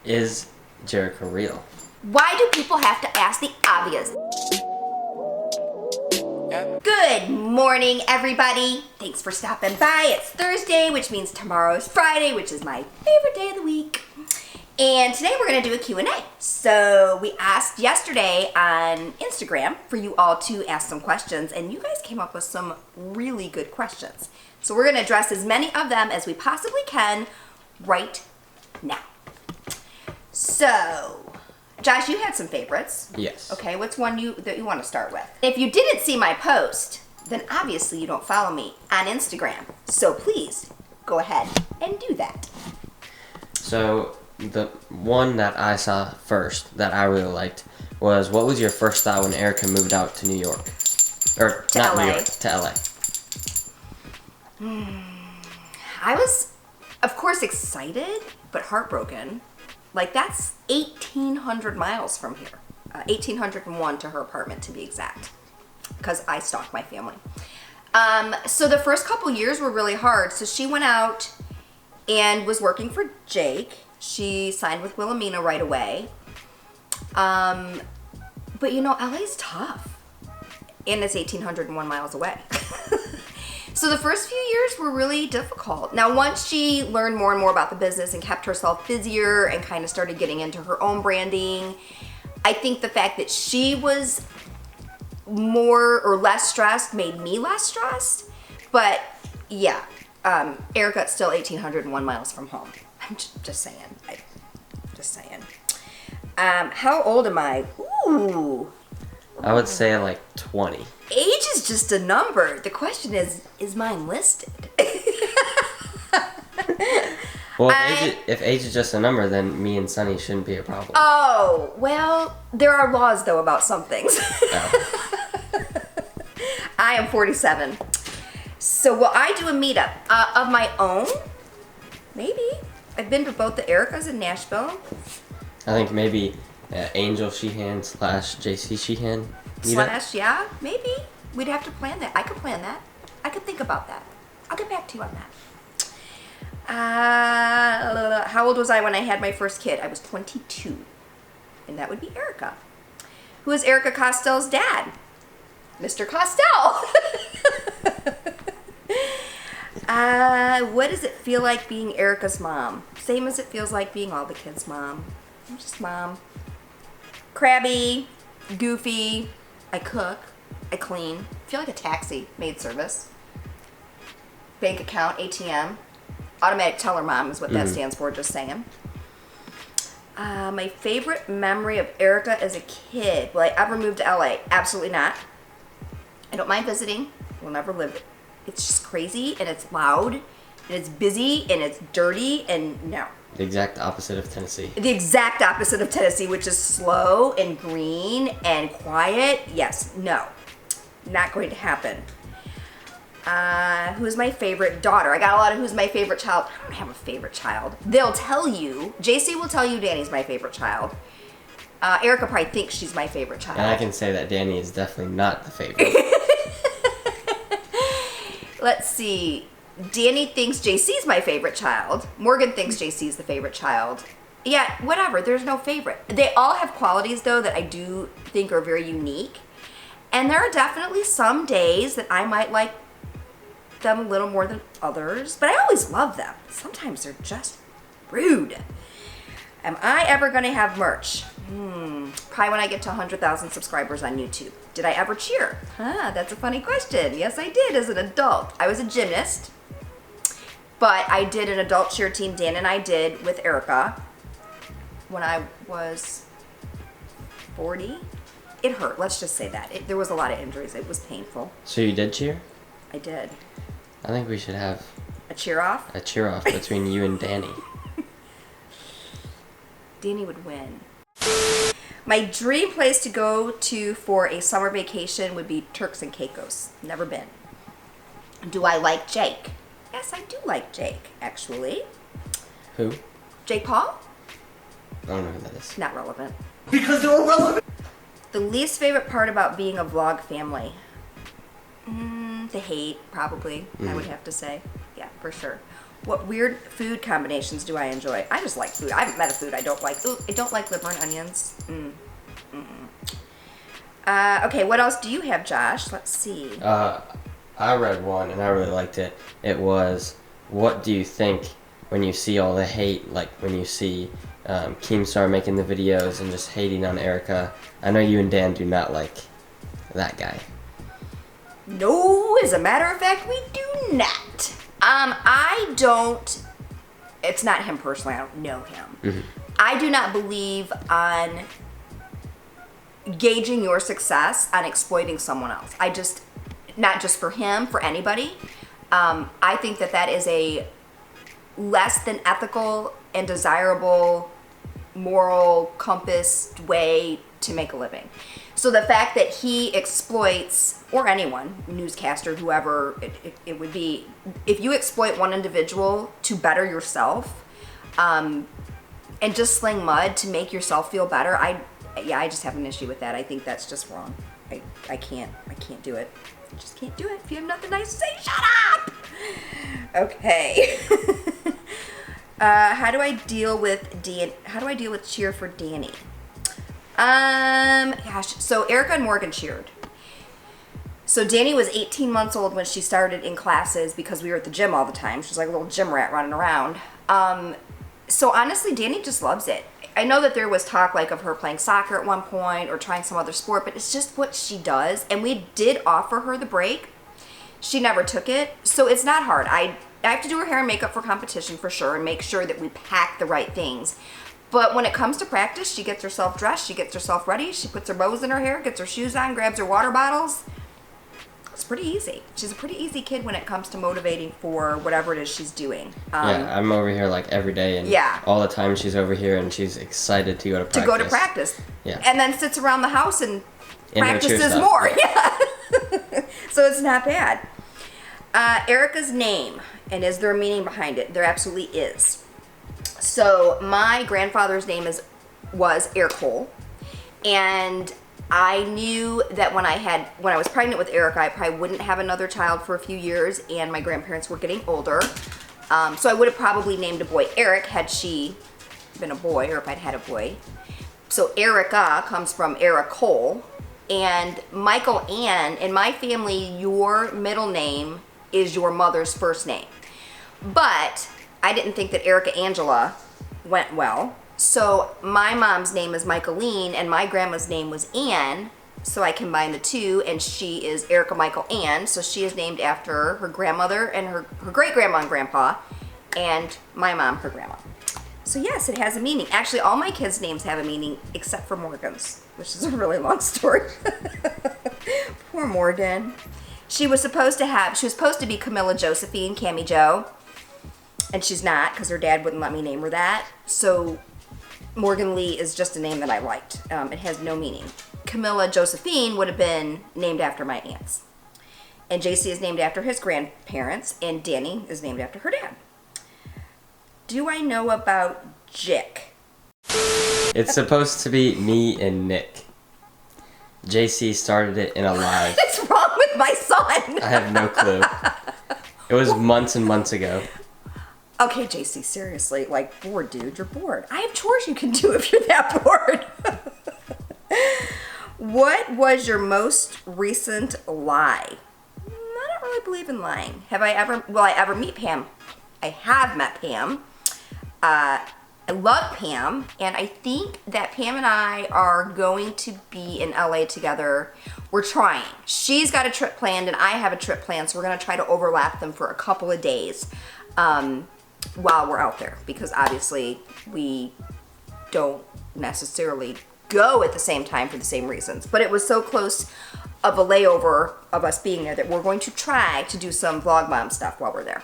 Is Jericho real? Why do people have to ask the obvious? Good morning, everybody. Thanks for stopping by. It's Thursday, which means tomorrow's Friday, which is my favorite day of the week. And today we're going to do a Q&A. So we asked yesterday on Instagram for you all to ask some questions, and you guys came up with some really good questions. So we're going to address as many of them as we possibly can right now. So, Josh, you had some favorites. Yes. Okay, what's one that you want to start with? If you didn't see my post, then obviously you don't follow me on Instagram. So please go ahead and do that. So the one that I saw first that I really liked was, what was your first thought when Erica moved out to New York? Or To not LA. New York, to LA. I was, of course, excited, but heartbroken. Like, that's 1,800 miles from here. 1,801 to her apartment, to be exact, because I stalk my family. So the first couple years were really hard. So she went out and was working for Jake. She signed with Wilhelmina right away. But you know, LA's tough. And it's 1,801 miles away. So the first few years were really difficult. Now, once she learned more and more about the business and kept herself busier and kind of started getting into her own branding, I think the fact that she was more or less stressed made me less stressed. But yeah, Erica's still 1,801 miles from home. I'm just saying. Just saying. How old am I? Ooh. I would say like 20. Age is just a number. The question is mine listed? Well, if age is just a number, then me and Sunny shouldn't be a problem. Oh, well, there are laws, though, about some things. Oh. I am 47. So will I do a meetup of my own? Maybe. I've been to both the Ericas in Nashville. I think maybe Angel Sheehan / JC Sheehan meetup. Yeah, maybe. We'd have to plan that. I could plan that. I could think about that. I'll get back to you on that. How old was I when I had my first kid? I was 22. And that would be Erica. Who is Erica Costell's dad? Mr. Costell. What does it feel like being Erica's mom? Same as it feels like being all the kids' mom. I'm just mom. Crabby, goofy. I cook. I clean. I feel like a taxi, maid service. Bank account, ATM. Automatic teller mom is what that stands for, just saying. My favorite memory of Erica as a kid. Will I ever move to LA? Absolutely not. I don't mind visiting. We'll never live. It's just crazy, and it's loud, and it's busy, and it's dirty, and no. The exact opposite of Tennessee. The exact opposite of Tennessee, which is slow and green and quiet. Yes, no. Not going to happen. Who's my favorite daughter? I got a lot of who's my favorite child. I don't have a favorite child. They'll tell you. JC will tell you Danny's my favorite child. Erica probably thinks she's my favorite child. And I can say that Danny is definitely not the favorite. Let's see. Danny thinks JC's my favorite child. Morgan thinks JC's the favorite child. Yeah, whatever. There's no favorite. They all have qualities, though, that I do think are very unique. And there are definitely some days that I might like them a little more than others. But I always love them. Sometimes they're just rude. Am I ever going to have merch? Probably when I get to 100,000 subscribers on YouTube. Did I ever cheer? That's a funny question. Yes, I did as an adult. I was a gymnast. But I did an adult cheer team, Dan and I did, with Erica when I was 40. It hurt. Let's just say that. There was a lot of injuries. It was painful. So you did cheer? I did. I think we should have A cheer off? a cheer off between you and Danny. Danny would win. My dream place to go to for a summer vacation would be Turks and Caicos. Never been. Do I like Jake? Yes, I do like Jake, actually. Who? Jake Paul? I don't know who that is. Not relevant. Because they're irrelevant. The least favorite part about being a vlog family? The hate, probably, I would have to say. Yeah, for sure. What weird food combinations do I enjoy? I just like food. I haven't met a food I don't like. Ooh, I don't like liver and onions. Okay, what else do you have, Josh? Let's see. I read one and I really liked it. It was, what do you think when you see all the hate, like when you see Keemstar making the videos and just hating on Erica? I know you and Dan do not like that guy. No, as a matter of fact, we do not. I don't, it's not him personally, I don't know him. Mm-hmm. I do not believe on gauging your success on exploiting someone else. I just, not just for him, for anybody. I think that that is a less than ethical and desirable moral compass way to make a living. So the fact that he exploits, or anyone, newscaster, whoever it would be, if you exploit one individual to better yourself, and just sling mud to make yourself feel better, I just have an issue with that. I think that's just wrong. I can't do it. I just can't do it. If you have nothing nice to say, shut up! Okay. How do I deal with cheer for Danny? Gosh, so Erica and Morgan cheered. So Danny was 18 months old when she started in classes because we were at the gym all the time. She was like a little gym rat running around. So honestly, Danny just loves it. I know that there was talk like of her playing soccer at one point or trying some other sport, but it's just what she does. And we did offer her the break. She never took it. So it's not hard. I have to do her hair and makeup for competition for sure and make sure that we pack the right things. But when it comes to practice, she gets herself dressed, she gets herself ready, she puts her bows in her hair, gets her shoes on, grabs her water bottles. It's pretty easy. She's a pretty easy kid when it comes to motivating for whatever it is she's doing. Yeah, I'm over here like every day, and all the time she's over here, and she's excited to go to practice. Yeah. And then sits around the house and practices more. Yeah. So it's not bad. Erica's name, and is there a meaning behind it? There absolutely is. So my grandfather's name was Eric Cole, and I knew that when I was pregnant with Erica, I probably wouldn't have another child for a few years, and my grandparents were getting older. So I would have probably named a boy Eric had she been a boy, or if I'd had a boy. So Erica comes from Eric Cole, and Michael Ann, in my family, your middle name is your mother's first name. But I didn't think that Erica Angela went well. So my mom's name is Michaeline and my grandma's name was Ann. So I combined the two, and she is Erica Michael Ann. So she is named after her grandmother and her great grandma and grandpa, and my mom, her grandma. So yes, it has a meaning. Actually, all my kids' names have a meaning except for Morgan's, which is a really long story. Poor Morgan. She was supposed to be Camilla Josephine, Cammy Jo. And she's not, because her dad wouldn't let me name her that. So Morgan Lee is just a name that I liked. It has no meaning. Camilla Josephine would have been named after my aunts. And JC is named after his grandparents, and Danny is named after her dad. Do I know about Jick? It's supposed to be me and Nick. JC started it in a live. What's wrong with my son? I have no clue. It was months and months ago. Okay, JC, seriously, like, bored, dude, you're bored. I have chores you can do if you're that bored. What was your most recent lie? I don't really believe in lying. Will I ever meet Pam? I have met Pam. I love Pam, and I think that Pam and I are going to be in LA together. We're trying. She's got a trip planned, and I have a trip planned, so we're going to try to overlap them for a couple of days. While we're out there, because obviously we don't necessarily go at the same time for the same reasons, but it was so close of a layover of us being there that we're going to try to do some vlog mom stuff while we're there.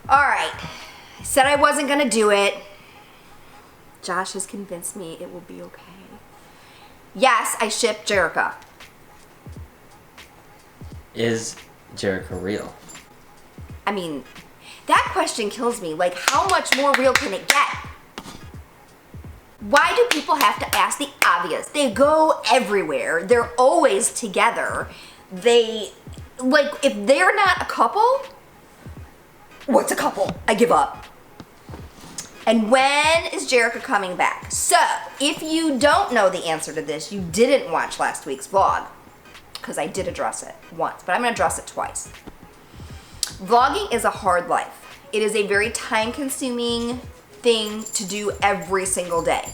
All right, I said I wasn't gonna do it. Josh has convinced me it will be okay. Yes, I ship Jerica. Is Jerica real? I mean, that question kills me. Like, how much more real can it get? Why do people have to ask the obvious? They go everywhere. They're always together. If they're not a couple, What's a couple? I give up. And when is Jerica coming back? So, if you don't know the answer to this, you didn't watch last week's vlog, because I did address it once, but I'm going to address it twice. Vlogging is a hard life. It is a very time-consuming thing to do every single day.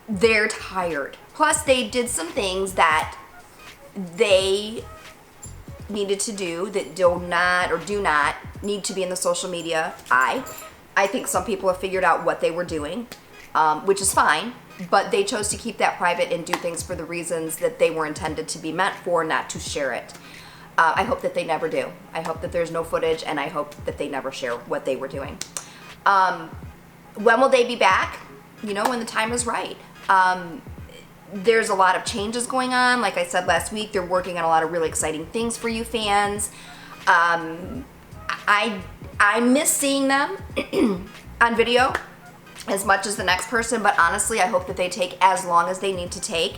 They're tired. Plus, they did some things that they needed to do that do not need to be in the social media eye. I think some people have figured out what they were doing, which is fine, but they chose to keep that private and do things for the reasons that they were intended to be meant for, not to share it. I hope that they never do. I hope that there's no footage, and I hope that they never share what they were doing. When will they be back? You know, when the time is right. There's a lot of changes going on. Like I said last week, they're working on a lot of really exciting things for you fans. I miss seeing them on video as much as the next person, but honestly, I hope that they take as long as they need to take,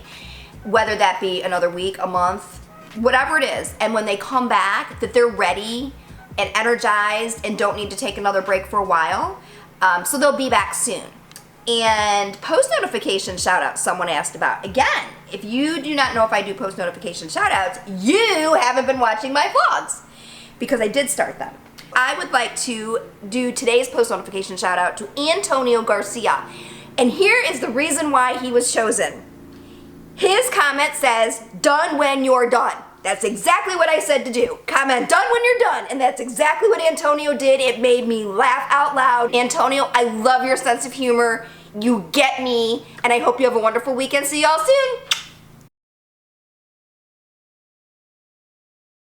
whether that be another week, a month, whatever it is. And when they come back, that they're ready and energized and don't need to take another break for a while. So they'll be back soon. And post notification shout outs, someone asked about. Again, if you do not know if I do post notification shout outs, you haven't been watching my vlogs, because I did start them. I would like to do today's post notification shout out to Antonio Garcia. And here is the reason why he was chosen. His comment says, "Done when you're done." That's exactly what I said to do. Comment "done when you're done." And that's exactly what Antonio did. It made me laugh out loud. Antonio, I love your sense of humor. You get me. And I hope you have a wonderful weekend. See y'all soon.